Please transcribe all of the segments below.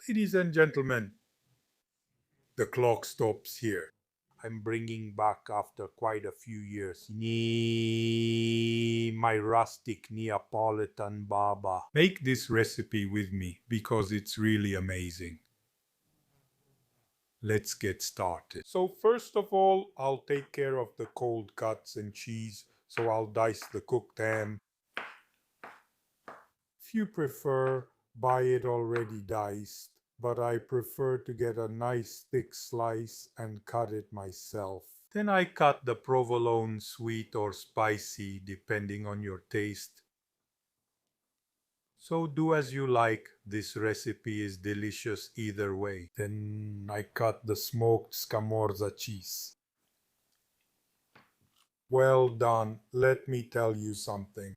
Ladies and gentlemen, the clock stops here. I'm bringing back after quite a few years my rustic Neapolitan Babà. Make this recipe with me because it's really amazing. Let's get started. So first of all, I'll take care of the cold cuts and cheese. So I'll dice the cooked ham. If you prefer, buy it already diced, but I prefer to get a nice thick slice and cut it myself. Then I cut the provolone sweet or spicy depending on your taste. So do as you like, this recipe is delicious either way. Then I cut the smoked scamorza cheese. Well done, let me tell you something.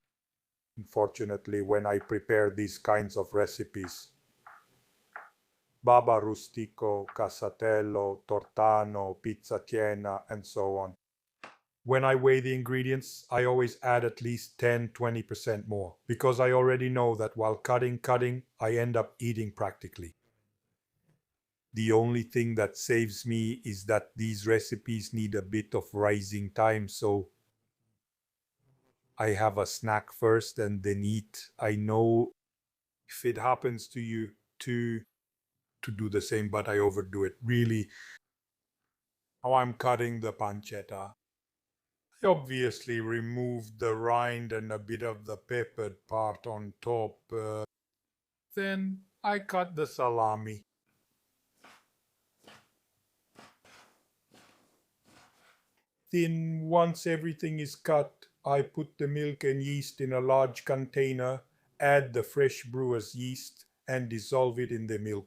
Unfortunately, when I prepare these kinds of recipes, Babà rustico, casatello, tortano, pizzatiena, and so on. When I weigh the ingredients, I always add at least 10-20% more because I already know that while cutting, I end up eating practically. The only thing that saves me is that these recipes need a bit of rising time, so I have a snack first and then eat. I know if it happens to you to do the same, but I overdo it. Really, how I'm cutting the pancetta. I obviously removed the rind and a bit of the peppered part on top. Then I cut the salami. Then once everything is cut, I put the milk and yeast in a large container, add the fresh brewer's yeast and dissolve it in the milk.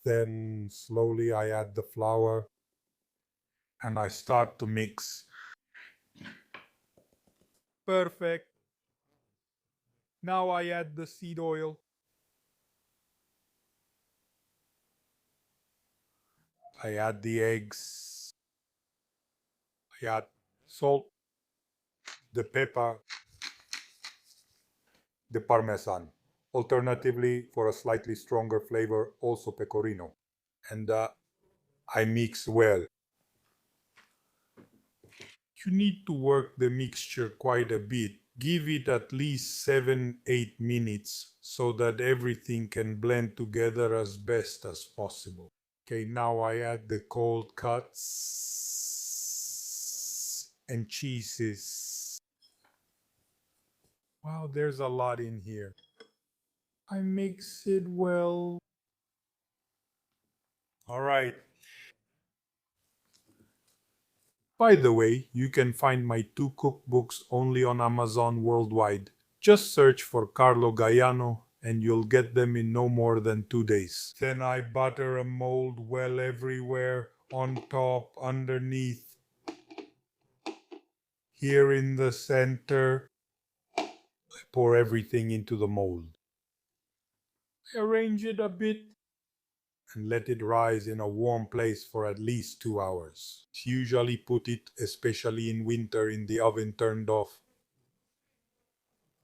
Then slowly I add the flour and I start to mix. Perfect. Now I add the seed oil. I add the eggs. I add salt, the pepper, the parmesan. Alternatively, for a slightly stronger flavor, also pecorino. And I mix well. You need to work the mixture quite a bit. Give it at least 7-8 minutes so that everything can blend together as best as possible. Okay, now I add the cold cuts and cheeses. Wow, there's a lot in here. I mix it well. All right. By the way, you can find my 2 cookbooks only on Amazon worldwide. Just search for Carlo Gaiano and you'll get them in no more than 2 days. Then I butter a mold well everywhere, on top, underneath, here in the center. I pour everything into the mold. I arrange it a bit and let it rise in a warm place for at least 2 hours. Usually put it, especially in winter, in the oven turned off,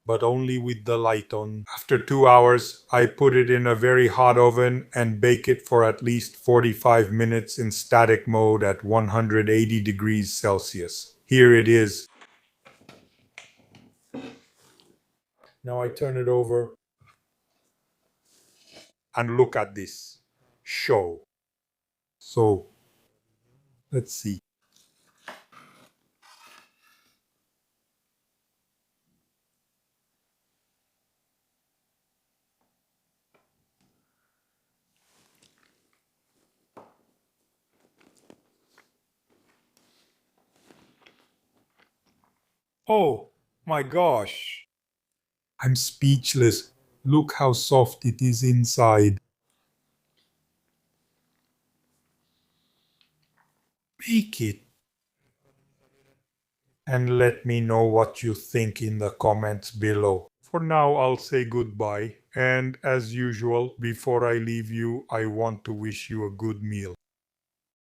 but only with the light on. After 2 hours, I put it in a very hot oven and bake it for at least 45 minutes in static mode at 180 degrees Celsius. Here it is. Now I turn it over and look at this show. So, let's see. Oh my gosh! I'm speechless. Look how soft it is inside. Make it. And let me know what you think in the comments below. For now, I'll say goodbye. And as usual, before I leave you, I want to wish you a good meal.